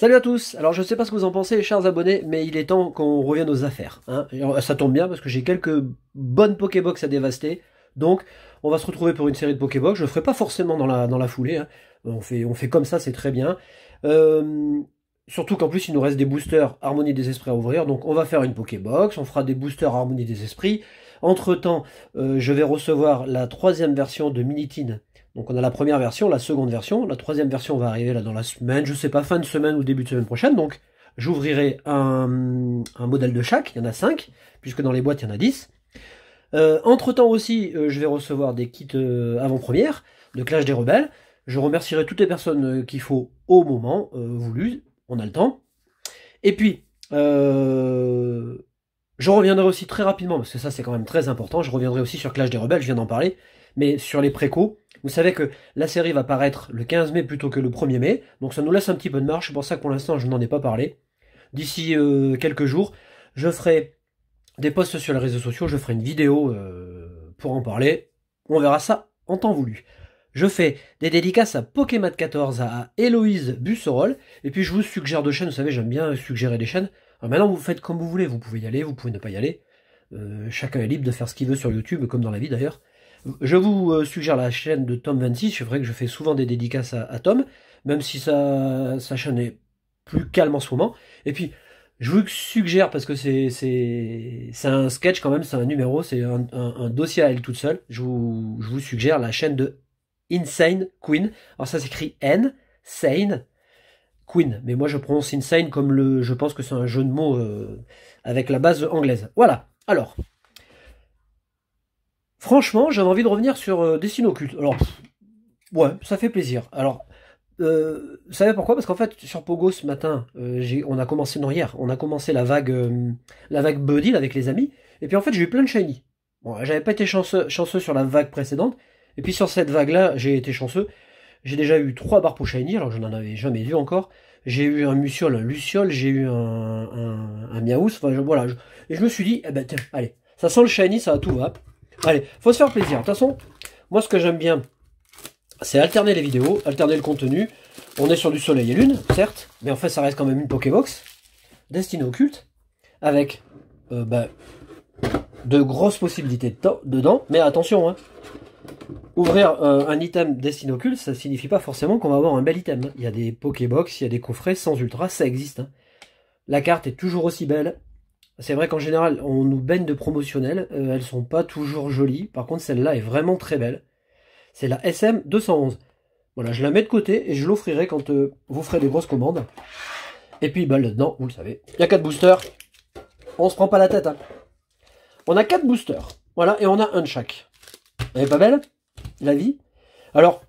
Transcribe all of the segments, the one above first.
Salut à tous. Alors je sais pas ce que vous en pensez, chers abonnés, mais il est temps qu'on revienne aux affaires, hein. Et ça tombe bien parce que j'ai quelques bonnes Pokébox à dévaster. Donc on va se retrouver pour une série de Pokébox. Je le ferai pas forcément dans la foulée, hein. On fait comme ça, c'est très bien. Euh, Surtout qu'en plus il nous reste des boosters Harmonie des Esprits à ouvrir. Donc on va faire une Pokébox, on fera des boosters Harmonie des Esprits. Entre-temps, je vais recevoir la troisième version de Minitine. Donc on a la première version, la seconde version, la troisième version va arriver là dans la semaine, je sais pas, fin de semaine ou début de semaine prochaine, donc j'ouvrirai un modèle de chaque, il y en a 5, puisque dans les boîtes il y en a 10. Entre-temps aussi, je vais recevoir des kits avant-première de Clash des Rebelles. Je remercierai toutes les personnes qu'il faut au moment voulu, on a le temps. Et puis, je reviendrai aussi très rapidement, parce que ça c'est quand même très important, je reviendrai aussi sur Clash des Rebelles, je viens d'en parler, mais sur les précos, vous savez que la série va paraître le 15 mai plutôt que le 1er mai, donc ça nous laisse un petit peu de marge, c'est pour ça que pour l'instant je n'en ai pas parlé. D'ici quelques jours, je ferai des posts sur les réseaux sociaux, je ferai une vidéo pour en parler, on verra ça en temps voulu. Je fais des dédicaces à Pokémon14, à Héloïse Busserol, et puis je vous suggère deux chaînes, vous savez j'aime bien suggérer des chaînes. Alors maintenant vous faites comme vous voulez, vous pouvez y aller, vous pouvez ne pas y aller. Chacun est libre de faire ce qu'il veut sur YouTube, comme dans la vie d'ailleurs. Je vous suggère la chaîne de Tom26, c'est vrai que je fais souvent des dédicaces à Tom, même si sa chaîne est plus calme en ce moment. Et puis, je vous suggère, parce que c'est un sketch quand même, c'est un numéro, c'est un dossier à elle toute seule, je vous suggère la chaîne de Insane Queen. Alors ça s'écrit N, Sane, Queen, mais moi je prononce Insane comme je pense que c'est un jeu de mots avec la base anglaise. Voilà, alors... Franchement, j'avais envie de revenir sur Destiny Occulte. Alors, ouais, ça fait plaisir. Alors, vous savez pourquoi? Parce qu'en fait, sur Pogo ce matin, on a commencé, non hier, on a commencé la vague Buddy là, avec les amis. Et puis en fait, j'ai eu plein de shiny. Bon, j'avais pas été chanceux sur la vague précédente. Et puis sur cette vague-là, j'ai été chanceux. J'ai déjà eu 3 Barpo shiny, alors je n'en avais jamais vu encore. J'ai eu un Muciole, un Luciole, j'ai eu un Miaous. Enfin, voilà. Et je me suis dit, eh ben tiens, allez, ça sent le shiny, ça tout va. Allez, faut se faire plaisir. De toute façon, moi ce que j'aime bien, c'est alterner les vidéos, alterner le contenu. On est sur du soleil et lune, certes, mais en fait ça reste quand même une Pokébox Destiny Occulte, avec de grosses possibilités dedans. Mais attention, hein, ouvrir un item Destiny Occulte, ça signifie pas forcément qu'on va avoir un bel item. Il y a des Pokébox, il y a des coffrets sans ultra, ça existe, hein. La carte est toujours aussi belle. C'est vrai qu'en général, on nous baigne de promotionnelles. Elles sont pas toujours jolies. Par contre, celle-là est vraiment très belle. C'est la SM 211. Voilà, je la mets de côté et je l'offrirai quand vous ferez des grosses commandes. Et puis, bah, là-dedans, vous le savez, il y a 4 boosters. On se prend pas la tête, hein. On a 4 boosters. Voilà, et on a un de chaque. Elle est pas belle, la vie? Alors,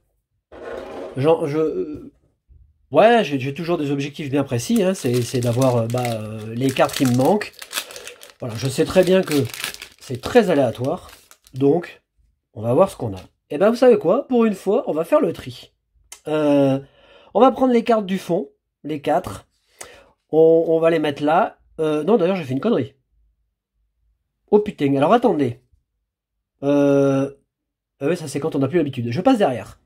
ouais, j'ai toujours des objectifs bien précis, hein. C'est d'avoir les cartes qui me manquent. Voilà, je sais très bien que c'est très aléatoire, donc on va voir ce qu'on a. Et ben vous savez quoi, pour une fois, on va faire le tri. On va prendre les cartes du fond, les 4. On va les mettre là. Non, d'ailleurs, j'ai fait une connerie. Oh putain, alors attendez. Ouais, ça c'est quand on n'a plus l'habitude. Je passe derrière.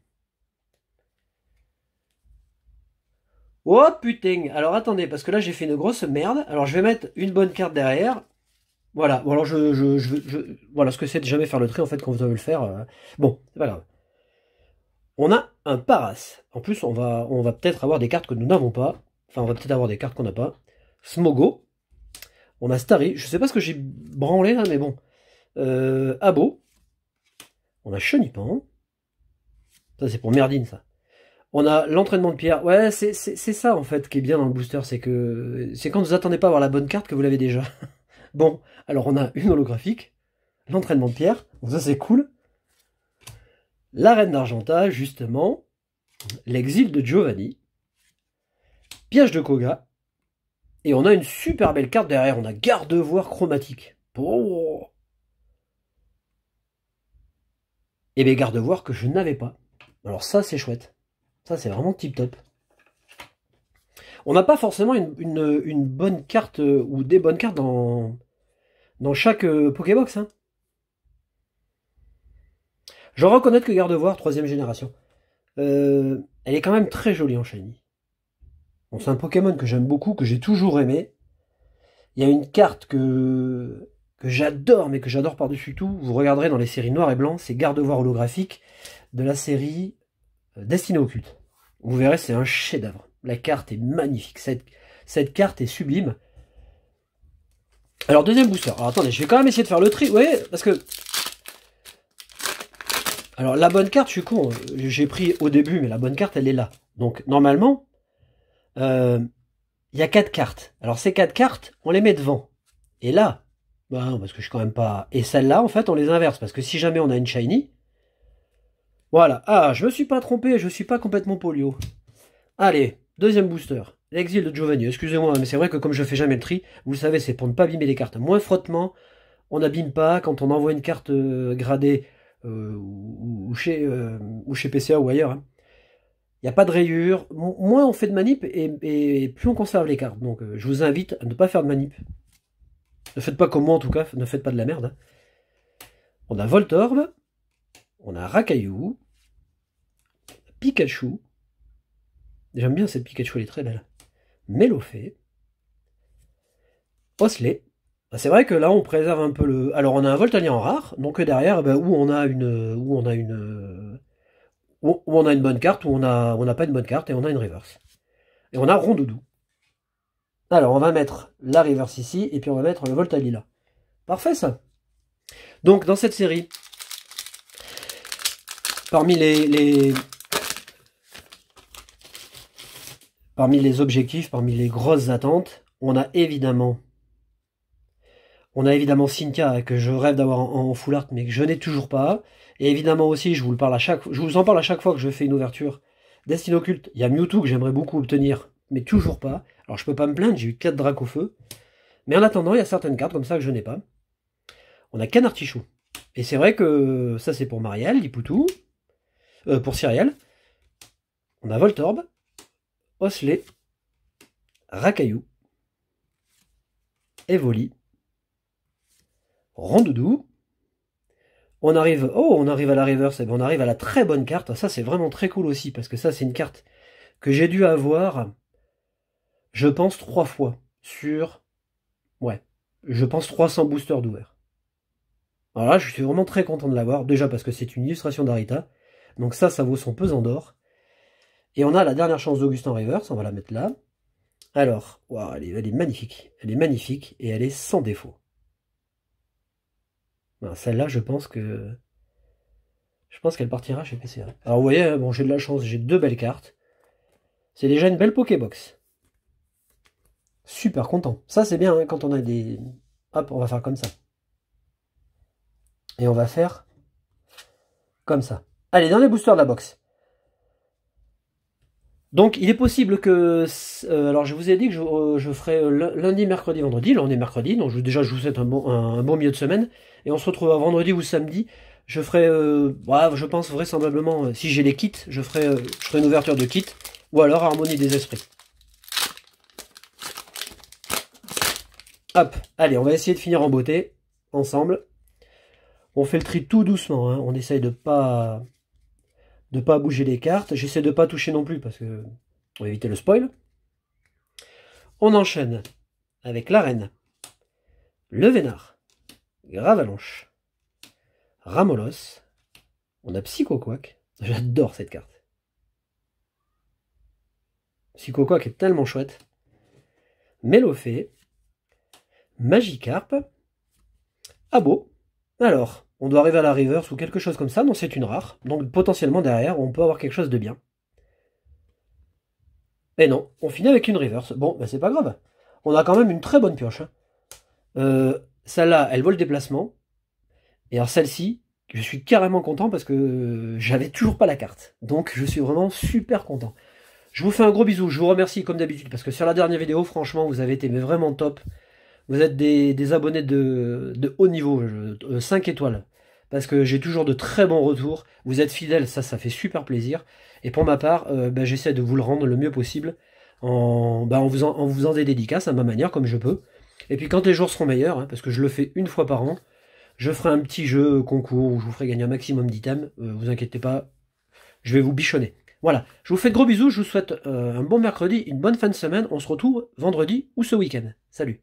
Oh putain, alors attendez, parce que là j'ai fait une grosse merde. Alors je vais mettre une bonne carte derrière. Voilà, bon alors voilà ce que c'est de jamais faire le tri en fait quand vous devez le faire. Bon, c'est pas grave. On a un Paras. En plus, on va peut-être avoir des cartes que nous n'avons pas. Enfin, on va peut-être avoir des cartes qu'on n'a pas. Smogo. On a Starry. Je sais pas ce que j'ai branlé là, mais bon. Abo. On a Chenipan. Ça, c'est pour Merdine, ça. On a l'entraînement de pierre. Ouais, c'est ça en fait qui est bien dans le booster. C'est que c'est quand vous attendez pas à avoir la bonne carte que vous l'avez déjà. Bon, alors on a une holographique. L'entraînement de pierre. Donc ça, c'est cool. La reine d'Argenta, justement, l'exil de Giovanni, piège de Koga, et on a une super belle carte derrière, on a garde-voir chromatique. Oh. Et bien garde-voir que je n'avais pas. Alors ça c'est chouette, ça c'est vraiment tip top. On n'a pas forcément une bonne carte ou des bonnes cartes dans chaque Pokébox, hein. Je dois reconnaître que garde-voir, 3ème génération. Elle est quand même très jolie en shiny. Bon, c'est un Pokémon que j'aime beaucoup, que j'ai toujours aimé. Il y a une carte que j'adore, mais que j'adore par-dessus tout. Vous regarderez dans les séries noir et blanc, c'est Gardevoir holographique de la série Destinée occulte. Vous verrez, c'est un chef-d'œuvre. La carte est magnifique. Cette carte est sublime. Alors, deuxième booster. Alors, attendez, je vais quand même essayer de faire le tri. Oui, parce que... Alors, la bonne carte, je suis con. J'ai pris au début, mais la bonne carte, elle est là. Donc, normalement, il y a 4 cartes. Alors, ces 4 cartes, on les met devant. Et là, bah non, parce que je suis quand même pas... Et celle-là, en fait, on les inverse. Parce que si jamais on a une shiny... Voilà. Ah, je me suis pas trompé, je suis pas complètement polio. Allez, deuxième booster. L'exil de Giovanni. Excusez-moi, mais c'est vrai que comme je fais jamais le tri, vous le savez, c'est pour ne pas abîmer les cartes. Moins frottement, on n'abîme pas. Quand on envoie une carte gradée ou chez PCA ou ailleurs, hein, il n'y a pas de rayures. Moins on fait de manip et plus on conserve les cartes. Donc je vous invite à ne pas faire de manip. Ne faites pas comme moi en tout cas, ne faites pas de la merde. Hein. On a Voltorb, on a Rakayu, Pikachu. J'aime bien cette Pikachu, elle est très belle. Mélofée, Osley. C'est vrai que là on préserve un peu le... Alors on a un Voltanier en rare, donc derrière, où on a une bonne carte, où on n'a pas une bonne carte, et on a une reverse. Et on a Rondoudou. Alors on va mettre la reverse ici, et puis on va mettre le Voltanier là. Parfait ça. Donc dans cette série, parmi les objectifs, parmi les grosses attentes, on a évidemment Cynthia que je rêve d'avoir en full art mais que je n'ai toujours pas. Et évidemment aussi, je vous en parle à chaque fois que je fais une ouverture. Destin Occulte, il y a Mewtwo que j'aimerais beaucoup obtenir, mais toujours pas. Alors je peux pas me plaindre, j'ai eu 4 Drac au feu. Mais en attendant, il y a certaines cartes comme ça que je n'ai pas. On a Canartichou. Et c'est vrai que ça c'est pour Marielle, Lipoutou. Pour Cyrielle. On a Voltorb, Osley, Rakayu, Evoli, Rondoudou. On arrive à la reverse, et bien on arrive à la très bonne carte. Ça c'est vraiment très cool aussi, parce que ça c'est une carte que j'ai dû avoir, je pense, 3 fois sur, ouais, je pense 300 boosters d'ouvert. Alors là, je suis vraiment très content de l'avoir, déjà parce que c'est une illustration d'Arita, donc ça vaut son pesant d'or. Et on a la dernière chance d'Augustin Reverse, on va la mettre là. Alors, wow, elle est magnifique, et elle est sans défaut. Celle-là, je pense qu'elle partira chez PCA. Alors vous voyez, bon, j'ai de la chance, j'ai 2 belles cartes. C'est déjà une belle Pokébox. Super content. Ça c'est bien hein, quand on a des... Hop, on va faire comme ça. Et on va faire comme ça. Allez, dernier booster de la box. Donc il est possible que... alors je vous ai dit que je ferai lundi, mercredi, vendredi. Là on est mercredi, donc déjà je vous souhaite un bon milieu de semaine. Et on se retrouve à vendredi ou samedi. Je ferai, je pense vraisemblablement, si j'ai les kits, je ferai une ouverture de kit. Ou alors Harmonie des esprits. Hop, allez, on va essayer de finir en beauté, ensemble. On fait le tri tout doucement, hein. On essaye de pas bouger les cartes. J'essaie de pas toucher non plus, parce que on va éviter le spoil. On enchaîne avec la reine, le Vénard, Gravalanche, Ramolos. On a Psychoquack. J'adore cette carte. Psychoquack est tellement chouette. Mélofée, Magikarp, Abo. Alors, on doit arriver à la reverse ou quelque chose comme ça. Non, c'est une rare. Donc potentiellement derrière, on peut avoir quelque chose de bien. Et non, on finit avec une reverse. Bon, c'est pas grave. On a quand même une très bonne pioche. Hein. Celle-là, elle vaut le déplacement. Et alors celle-ci, je suis carrément content parce que j'avais toujours pas la carte. Donc je suis vraiment super content. Je vous fais un gros bisou. Je vous remercie comme d'habitude parce que sur la dernière vidéo, franchement, vous avez été vraiment top. Vous êtes des abonnés de haut niveau, 5 étoiles. Parce que j'ai toujours de très bons retours. Vous êtes fidèles, ça fait super plaisir. Et pour ma part, j'essaie de vous le rendre le mieux possible en vous faisant des dédicaces à ma manière, comme je peux. Et puis quand les jours seront meilleurs, hein, parce que je le fais une fois par an, je ferai un petit jeu concours où je vous ferai gagner un maximum d'items. Vous inquiétez pas, je vais vous bichonner. Voilà, je vous fais de gros bisous, je vous souhaite un bon mercredi, une bonne fin de semaine, on se retrouve vendredi ou ce week-end. Salut.